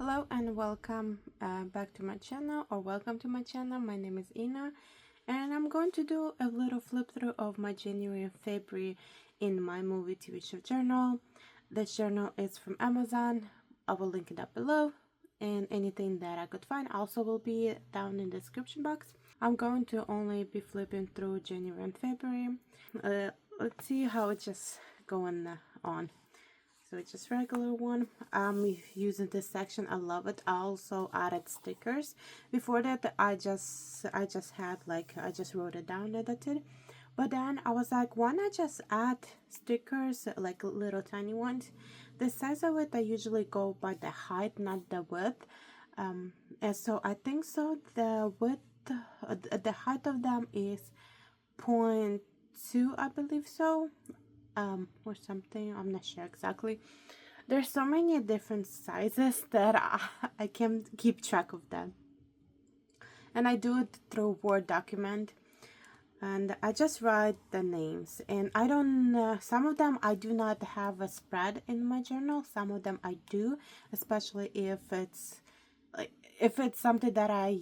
Hello and welcome back to my channel, or welcome to my channel. My name is Ina, and I'm going to do a little flip through of my January and February in my movie TV show journal. This journal is from Amazon. I will link it up below, and anything that I could find also will be down in the description box. I'm going to only be flipping through January and February. Let's see how it's just going on. So it's just regular one. I'm using this section. I love it. I also added stickers. Before that, I just had I just wrote it down, edited. But then I was like, why not just add stickers, like little tiny ones? The size of it, I usually go by the height, not the width. And so I think so. The width, the height of them is 0.2, I believe so. Or something, I'm not sure exactly. There's so many different sizes that I can't keep track of them, and I do it through Word document, and I just write the names. And I don't some of them I do not have a spread in my journal. Some of them I do, especially if it's something that I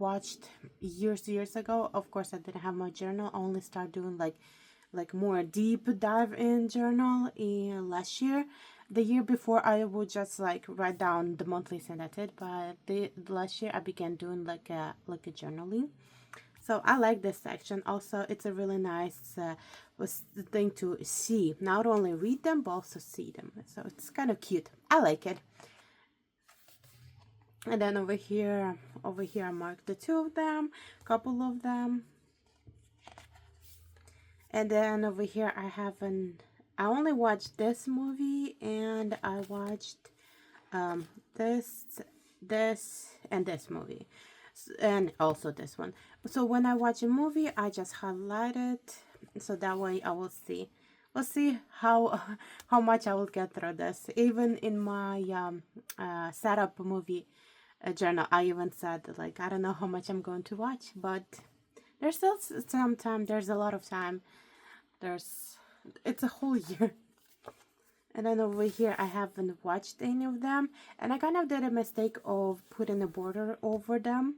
watched years ago. Of course, I didn't have my journal. I only start doing like more deep dive in journal in last year. The year before, I would just like write down the monthlies and that's it. But the last year I began doing like a journaling. So I like this section. Also, it's a really nice thing to see. Not only read them, but also see them. So it's kind of cute. I like it. And then over here I marked the two of them, couple of them. And then over here I I only watched this movie, and I watched this, and this movie, and also this one. So when I watch a movie, I just highlight it, so that way I will see. We'll see how much I will get through this. Even in my setup movie journal, I even said like I don't know how much I'm going to watch, but there's still some time. There's a lot of time. It's a whole year. And then over here, I haven't watched any of them. And I kind of did a mistake of putting a border over them.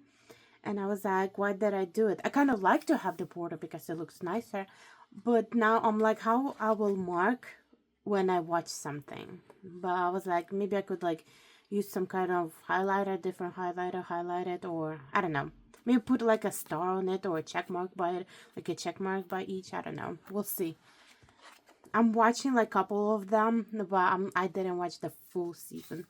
And I was like, why did I do it? I kind of like to have the border because it looks nicer. But now I'm like, how I will mark when I watch something. But I was like, maybe I could like use some kind of highlighter, different highlighter, highlight it, or I don't know. Maybe put like a star on it or a check mark by it, like a check mark by each. I don't know. We'll see. I'm watching like a couple of them, but I didn't watch the full season.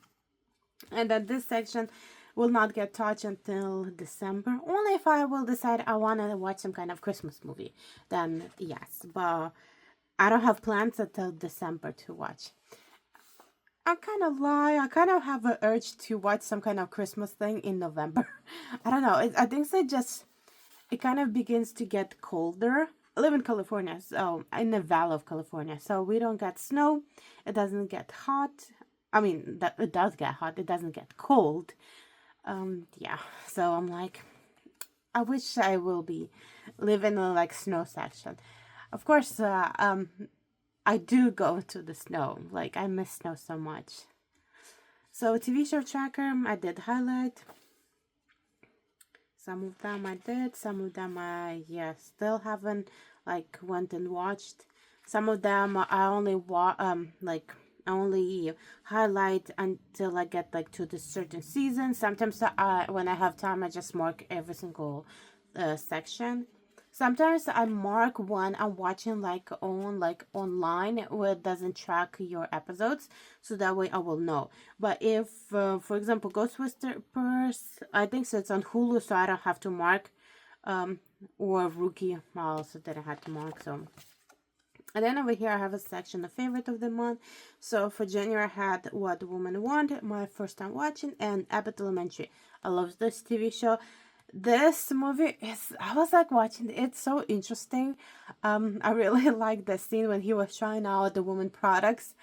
And then this section will not get touched until December. Only if I will decide I want to watch some kind of Christmas movie. Then yes, but I don't have plans until December to watch. I kind of lie. I kind of have an urge to watch some kind of Christmas thing in November. I don't know. I think so. It kind of begins to get colder. I live in California, so in the Valley of California, so we don't get snow. It doesn't get hot. I mean, that it does get hot. It doesn't get cold. Yeah. So I'm like, I wish I will be living in like snow section. Of course, I do go to the snow. Like, I miss snow so much. So, TV show tracker, I did highlight. Some of them I did. Some of them I, still haven't, like, went and watched. Some of them I only, I only highlight until I get, like, to the certain season. Sometimes when I have time, I just mark every single section. Sometimes I mark one I'm watching online where it doesn't track your episodes, so that way I will know. But if, for example, Ghost Whispers, I think so it's on Hulu, so I don't have to mark. Or Rookie, I also didn't have to mark. So, and then over here I have a section of favorite of the month. So for January I had What Women Want, my first time watching, and Abbott Elementary. I love this TV show. This movie I was like watching it's so interesting. I really like the scene when he was trying out the woman products.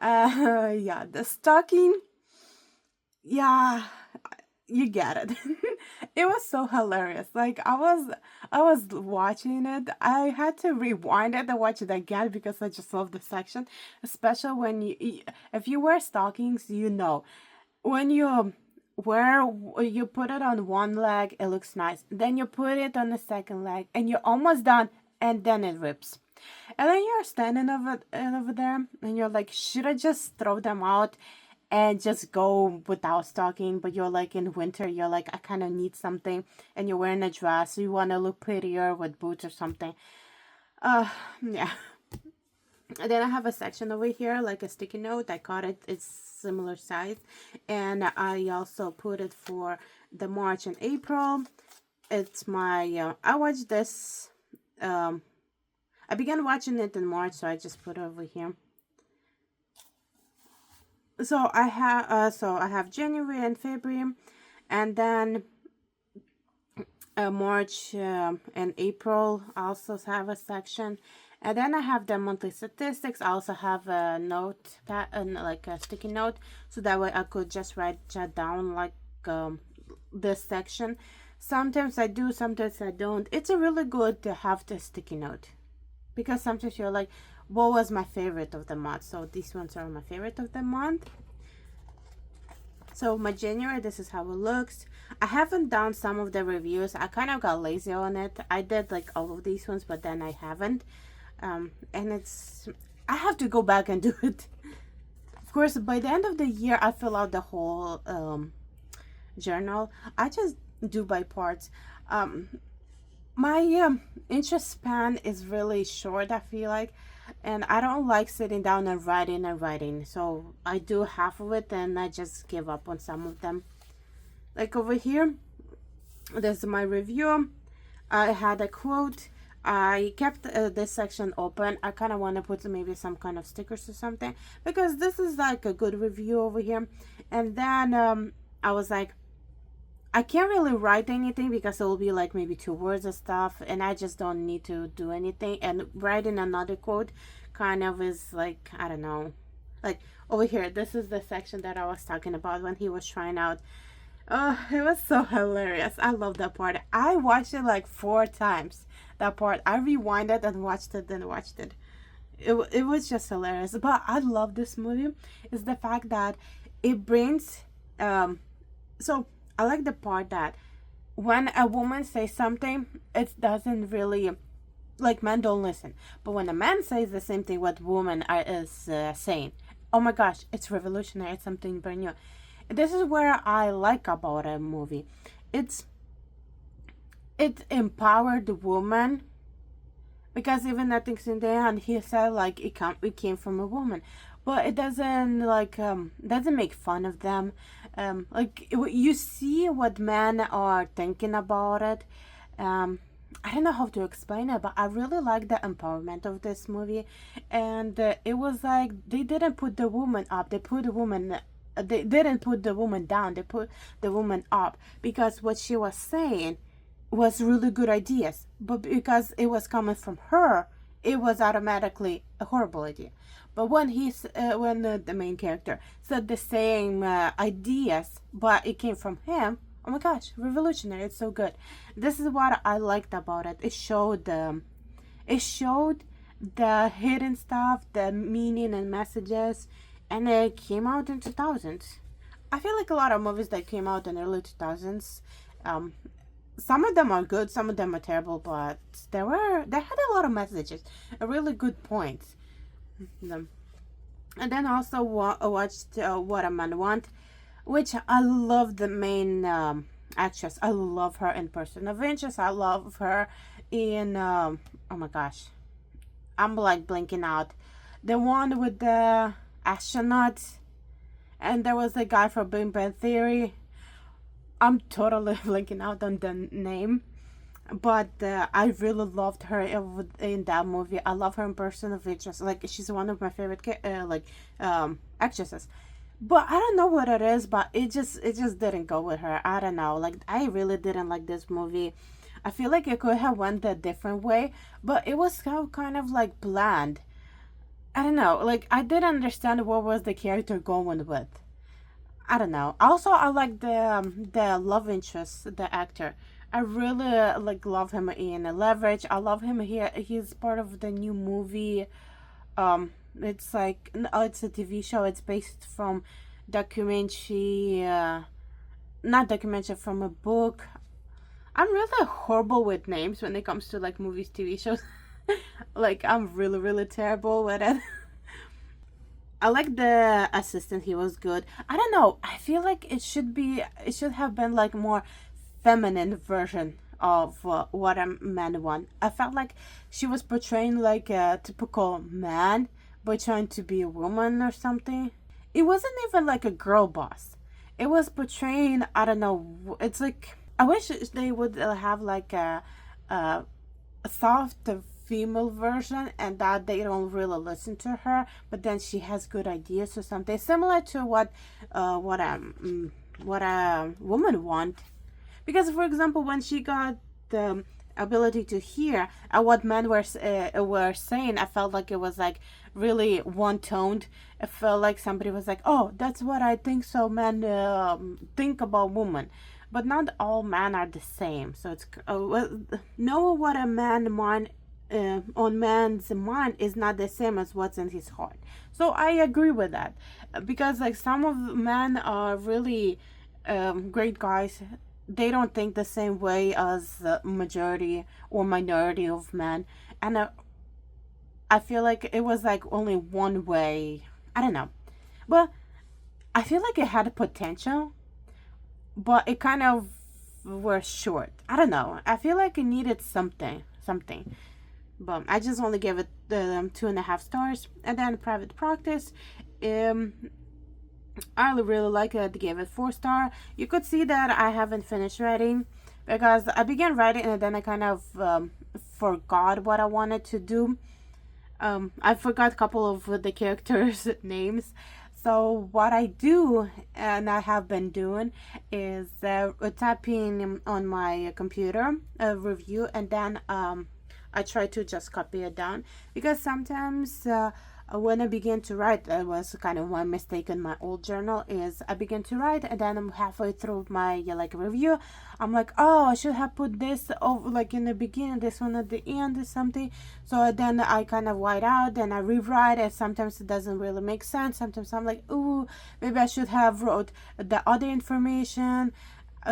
Yeah, the stocking. Yeah, you get it. It was so hilarious. Like I was watching it. I had to rewind it and watch it again because I just love the section, especially when if you wear stockings, you know when you where you put it on one leg, it looks nice. Then you put it on the second leg, and you're almost done, and then it rips. And then you're standing over there, and you're like, should I just throw them out and just go without stocking? But you're like in winter, you're like, I kind of need something, and you're wearing a dress, so you want to look prettier with boots or something. Yeah. And then I have a section over here, like a sticky note. I got it. It's similar size. And I also put it for the March and April. It's my, I watched this, I began watching it in March, so I just put it over here. So I have January and February, and then March and April also have a section. And then I have the monthly statistics. I also have a notepad, like a sticky note, so that way I could just write down like this section. Sometimes I do, sometimes I don't. It's a really good to have the sticky note, because sometimes you're like, what was my favorite of the month? So these ones are my favorite of the month. So my January, this is how it looks. I haven't done some of the reviews. I kind of got lazy on it. I did like all of these ones, but then I haven't. And I have to go back and do it. Of course, by the end of the year, I fill out the whole journal. I just do by parts. My interest span is really short, I feel like, and I don't like sitting down and writing. So I do half of it and I just give up on some of them. Like over here, this is my review. I had a quote. I kept this section open. I kind of want to put maybe some kind of stickers or something, because this is like a good review over here. And then I was like, I can't really write anything because it will be like maybe 2 words of stuff, and I just don't need to do anything. And writing another quote kind of is like, I don't know. Like over here, this is the section that I was talking about when he was trying out. Oh, it was so hilarious. I love that part. I watched it like 4 times. That part. I rewinded and watched it, then watched it. It was just hilarious. But I love this movie is the fact that it brings so I like the part that when a woman says something, it doesn't really, like, men don't listen. But when a man says the same thing what woman is saying, oh my gosh, it's revolutionary. It's something brand new. This is where I like about a movie. It empowered the woman, because even I think in the end he said like it came from a woman, but it doesn't like doesn't make fun of them. Like you see what men are thinking about it. I don't know how to explain it, but I really like the empowerment of this movie, and it was like they didn't put the woman up; they put the woman. They didn't put the woman down; they put the woman up, because what she was saying was really good ideas, but because it was coming from her, it was automatically a horrible idea. But when the main character said the same ideas, but it came from him, oh my gosh, revolutionary! It's so good. This is what I liked about it. It showed the hidden stuff, the meaning and messages, and it came out in 2000s. I feel like a lot of movies that came out in early 2000s, some of them are good, some of them are terrible, but they had a lot of messages, a really good points. And then also watched What a Man Want, which I love the main actress. I love her in Person of Interest. I love her in oh my gosh, I'm like blinking out. The one with the astronauts, and there was a guy from Big Bang Theory. I'm totally blanking out on the name, but I really loved her in that movie. I love her in Person of Interest. Like, she's one of my favorite actresses. But I don't know what it is, but it just didn't go with her. I don't know. Like, I really didn't like this movie. I feel like it could have went a different way, but it was kind of like bland. I don't know. Like, I didn't understand what was the character going with. I don't know. Also, I like the love interest, the actor. I really like love him in Leverage. I love him here. He's part of the new movie. It's like it's a TV show. It's based from documentary not documentary, from a book. I'm really horrible with names when it comes to like movies, TV shows. Like I'm really, really terrible with it. I like the assistant. He was good. I don't know. I feel like it should have been like more feminine version of what a man want. I felt like she was portraying like a typical man, but trying to be a woman or something. It wasn't even like a girl boss. It was portraying, I don't know. It's like I wish they would have like a soft female version, and that they don't really listen to her, but then she has good ideas or something similar to what a woman want. Because for example, when she got the ability to hear what men were saying, I felt like it was like really one toned. It felt like somebody was like, oh, that's what I think, so men think about women. But not all men are the same. So it's know what a man mind on man's mind is not the same as what's in his heart. So I agree with that, because like some of men are really great guys. They don't think the same way as the majority or minority of men, and I feel like it was like only one way. I don't know, but I feel like it had potential, but it kind of was short. I don't know. I feel like it needed something. But I just only gave it 2.5 stars. And then Private Practice, I really like it. I gave it 4 star. You could see that I haven't finished writing, because I began writing and then I kind of forgot what I wanted to do. I forgot a couple of the characters' names. So what I do, and I have been doing, is typing on my computer a review, and then I try to just copy it down, because sometimes when I begin to write, that was kind of one mistake in my old journal, is I begin to write and then I'm halfway through my like review, I'm like, oh, I should have put this over like in the beginning, this one at the end or something. So then I kind of white out, then I rewrite, and sometimes it doesn't really make sense. Sometimes I'm like, ooh, maybe I should have wrote the other information.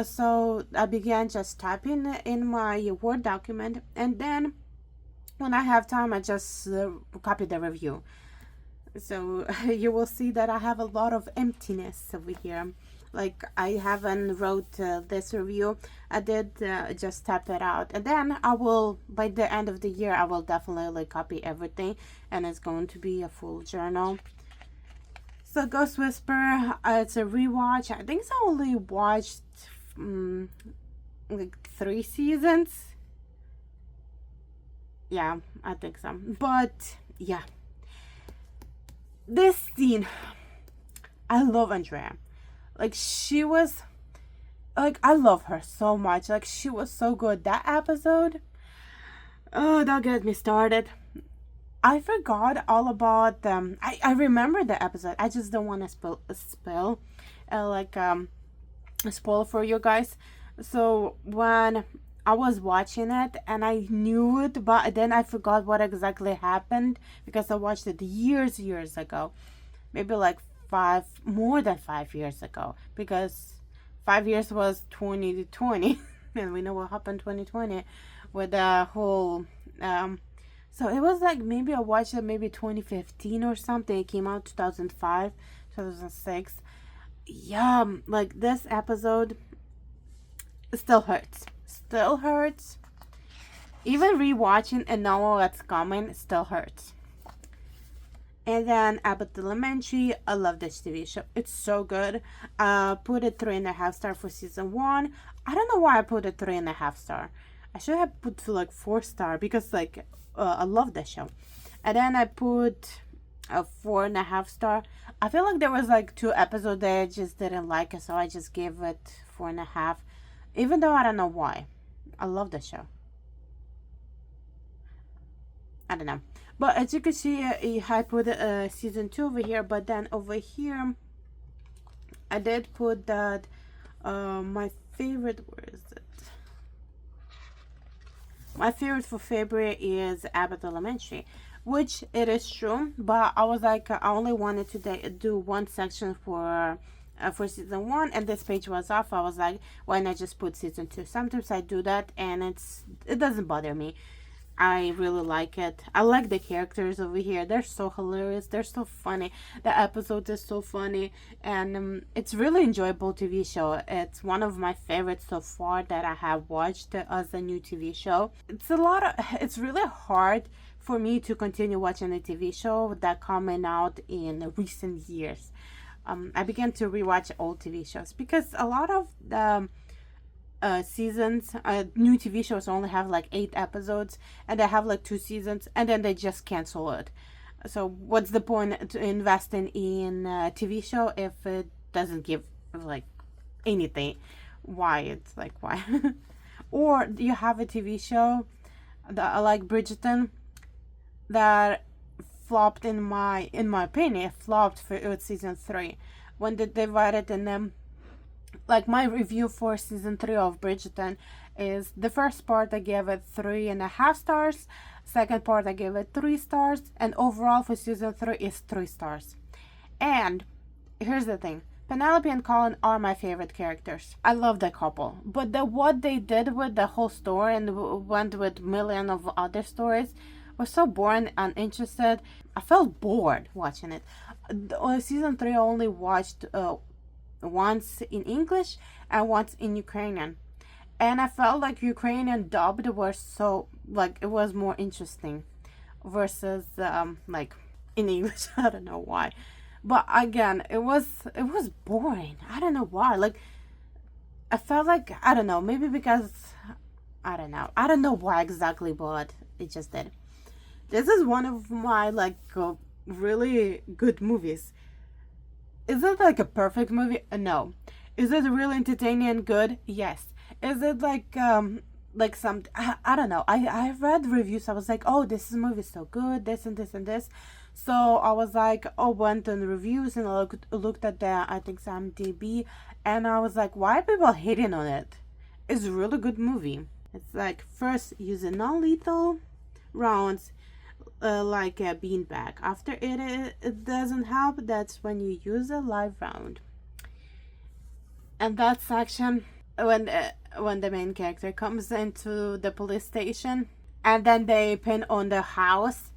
So I began just typing in my Word document, and then when I have time, I just copy the review. So you will see that I have a lot of emptiness over here. Like I haven't wrote this review. I did just type it out, and then I will, by the end of the year, I will definitely copy everything, and it's going to be a full journal. So Ghost Whisperer, it's a rewatch. I think I only watched like 3 seasons. Yeah, I think so. But yeah, this scene, I love Andrea. Like she was, like I love her so much. Like she was so good that episode. Oh, don't get me started. I forgot all about them. I remember the episode. I just don't want to spill spoil for you guys. So when I was watching it and I knew it, but then I forgot what exactly happened, because I watched it years ago. Maybe like more than 5 years ago, because 5 years was 2020 and we know what happened 2020 with the whole so it was like, maybe I watched it maybe 2015 or something. It came out 2005, 2006. Yeah, like this episode still hurts. Even rewatching and knowing what's coming still hurts. And then Abbott Elementary, I love this TV show. It's so good. Put it 3.5 star for season 1. I don't know why I put it 3.5 star. I should have put like 4 star, because like I love the show. And then I put a 4.5 star. I feel like there was like 2 episodes that I just didn't like it, so I just gave it 4.5. Even though I don't know why. I love the show. I don't know. But as you can see, I put season 2 over here. But then over here, I did put that my favorite, where is it? My favorite for February is Abbott Elementary, which it is true. But I was like, I only wanted to do one section for for season 1, and this page was off. I was like, why not just put season 2? Sometimes I do that, and it doesn't bother me. I really like it. I like the characters over here. They're so hilarious. They're so funny. The episode is so funny, and it's really enjoyable TV show. It's one of my favorites so far that I have watched as a new TV show. It's really hard for me to continue watching a TV show that coming out in recent years. I began to rewatch old TV shows because a lot of the seasons, new TV shows only have like 8 episodes, and they have like 2 seasons, and then they just cancel it. So what's the point to investing in a TV show if it doesn't give like anything? Why? It's like, why? Or you have a TV show that I like, Bridgerton, that flopped in my opinion. It flopped for its season 3 when they divided in them. Like, my review for season 3 of Bridgerton is the first part I gave it 3.5 stars, second part I gave it 3 stars, and overall for season 3 is 3 stars. And here's the thing, Penelope and Colin are my favorite characters. I love the couple, but what they did with the whole story and went with million of other stories was so boring and uninterested. I felt bored watching it. Season 3 I only watched once in English and once in Ukrainian, and I felt like Ukrainian dubbed was so, like, it was more interesting versus like in English. I don't know why, but again, it was boring. I don't know why. Like, I felt like, I don't know, maybe because I don't know why exactly, but it just did. This is one of my like really good movies. Is it like a perfect movie? No. Is it really entertaining and good? Yes. Is it like some, I don't know. I read reviews. I was like, oh, this movie is so good, this and this and this. So I was like, oh, went on reviews and I looked at the, I think, IMDb, and I was like, why are people hating on it? It's a really good movie. It's like, first use a non-lethal rounds, like a beanbag. After it doesn't help, that's when you use a live round. And that section, when the main character comes into the police station and then they pin on the house,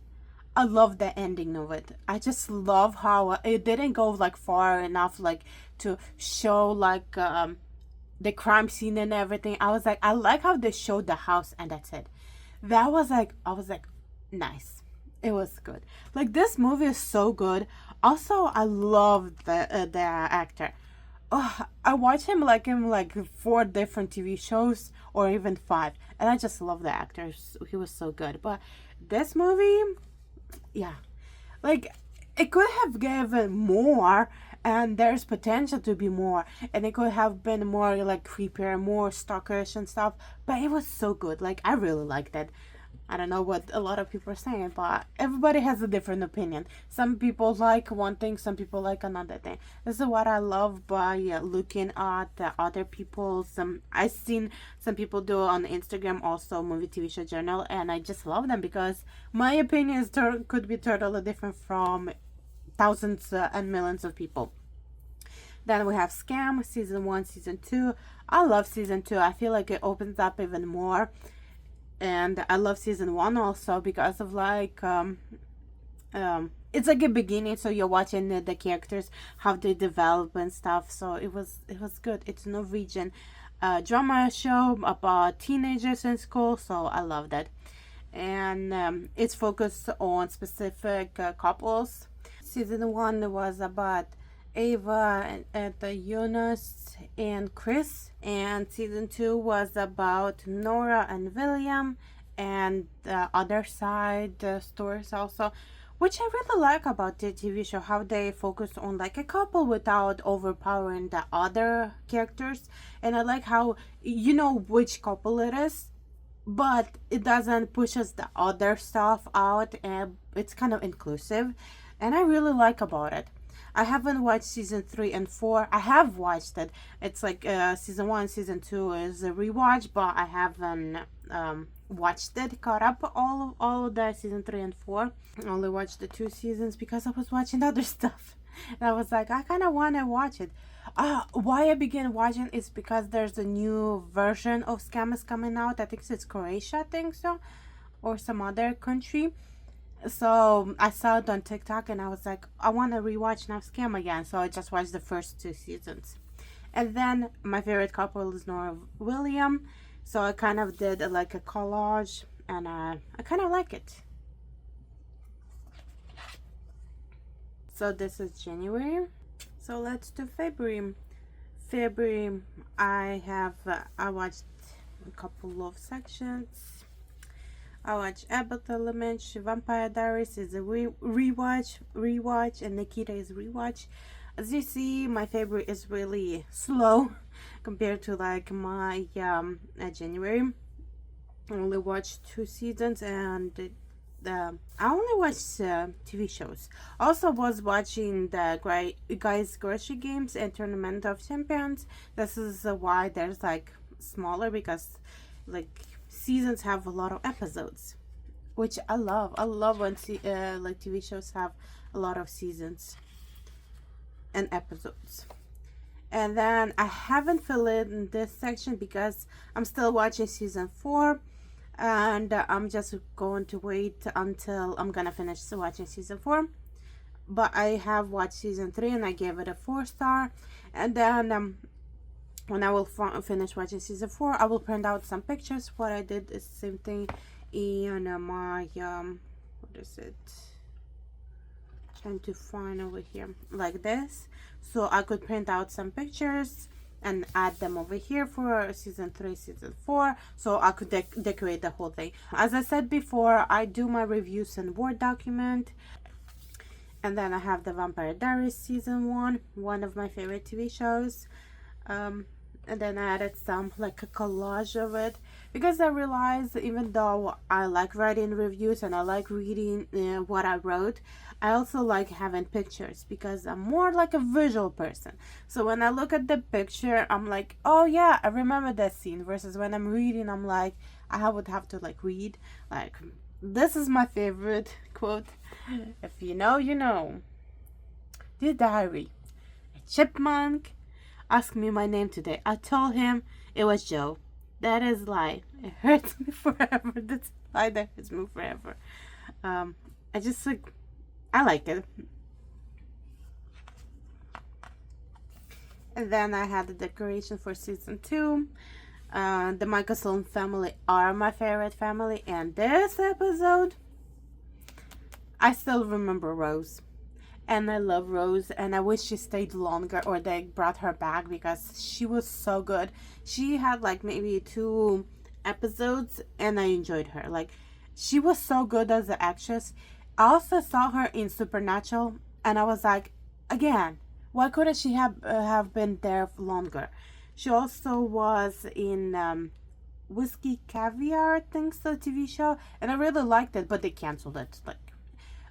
I love the ending of it. I just love how it didn't go like far enough, like to show like the crime scene and everything. I was like, I like how they showed the house and that's it. That was like, I was like, nice. It was good. Like, this movie is so good. Also, I love the actor. Oh, I watch him like 4 different TV shows or even 5, and I just love the actor. He was so good. But this movie, yeah, like, it could have given more, and there's potential to be more, and it could have been more like creepier, more stalkerish and stuff. But it was so good. Like, I really liked it. I don't know what a lot of people are saying, but everybody has a different opinion. Some people like one thing, some people like another thing. This is what I love by looking at the other people's. I've seen some people do on Instagram also, movie TV show journal, and I just love them because my opinions could be totally different from thousands and millions of people. Then we have Scam, season 1, season 2. I love season 2. I feel like it opens up even more. And I love season 1 also because of like it's like a beginning, so you're watching the characters, how they develop and stuff. So it was good. It's a Norwegian drama show about teenagers in school, so I love that. And it's focused on specific couples. Season 1 was about Ava and Jonas and Chris, and season 2 was about Nora and William, and the other side stories also, which I really like about the TV show, how they focus on like a couple without overpowering the other characters. And I like how you know which couple it is, but it doesn't pushes the other stuff out, and it's kind of inclusive, and I really like about it. I haven't watched season 3 and 4. I have watched it. It's like season 1, season 2 is a rewatch, but I haven't watched it, caught up all of the season 3 and 4. I only watched the 2 seasons because I was watching other stuff. And I was like, I kind of want to watch it. Why I began watching is because there's a new version of Scammers coming out. I think it's Croatia, I think so, or some other country. So I saw it on TikTok and I was like, I want to rewatch Now Scam again. So I just watched the first 2 seasons. And then my favorite couple is Nora William. So I kind of did like a collage and I kind of like it. So this is January. So let's do February. February, I watched a couple of sections. I watched Abbott Elementary, Vampire Diaries is a rewatch, and Nikita is rewatch. As you see, my February is really slow compared to like my January. I only watched 2 seasons and I only watched TV shows. Also was watching the Guys Grocery Games and Tournament of Champions. This is why there's like smaller, because like seasons have a lot of episodes, which I love. I love when like TV shows have a lot of seasons and episodes. And then I haven't filled in this section because I'm still watching season 4. And I'm just going to wait until I'm gonna finish watching season 4. But I have watched season 3 and I gave it a 4-star. And then when I will finish watching season 4, I will print out some pictures. What I did is the same thing in my what is it? Trying to find over here, like this, so I could print out some pictures and add them over here for season 3, season 4, so I could decorate the whole thing. As I said before, I do my reviews in Word document. And then I have the Vampire Diaries season 1, one of my favorite TV shows. And then I added some like a collage of it, because I realized even though I like writing reviews and I like reading what I wrote, I also like having pictures because I'm more like a visual person. So when I look at the picture, I'm like, oh yeah, I remember that scene, versus when I'm reading, I'm like, I would have to like read. Like, this is my favorite quote. If you know, you know. Dear diary, a chipmunk asked me my name today. I told him it was Joe. That is lie. It hurts me forever. That's a lie that hurts me forever. I just like, I like it. And then I had the decoration for season 2. The Michael Sloan family are my favorite family, and this episode, I still remember Rose. And I love Rose, and I wish she stayed longer or they brought her back, because she was so good. She had like maybe 2 episodes and I enjoyed her. Like, she was so good as an actress. I also saw her in Supernatural and I was like, again, why couldn't she have been there longer? She also was in Whiskey Caviar, I think so, TV show, and I really liked it, but they canceled it. Like,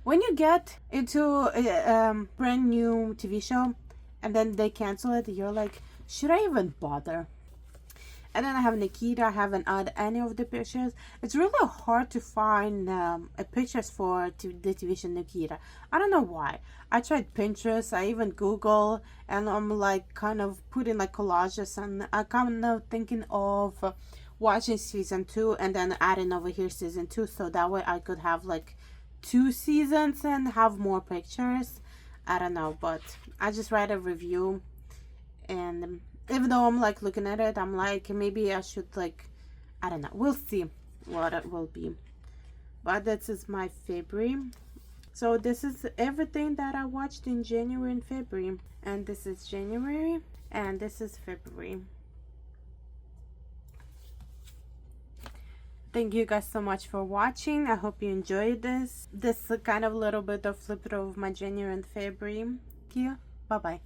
when you get into a brand new TV show and then they cancel it, you're like, should I even bother? And then I have Nikita. I haven't added any of the pictures. It's really hard to find pictures for the TV show Nikita. I don't know why. I tried Pinterest. I even Google, and I'm like kind of putting like collages, and I kind of thinking of watching season 2 and then adding over here season 2, so that way I could have like 2 seasons and have more pictures. I don't know, but I just write a review, and even though I'm like looking at it, I'm like, maybe I should like, I don't know, we'll see what it will be. But this is my February. So this is everything that I watched in January and February, and this is January and this is February. Thank you guys so much for watching. I hope you enjoyed this kind of little bit of flip through of my January and February. Thank you. Bye bye.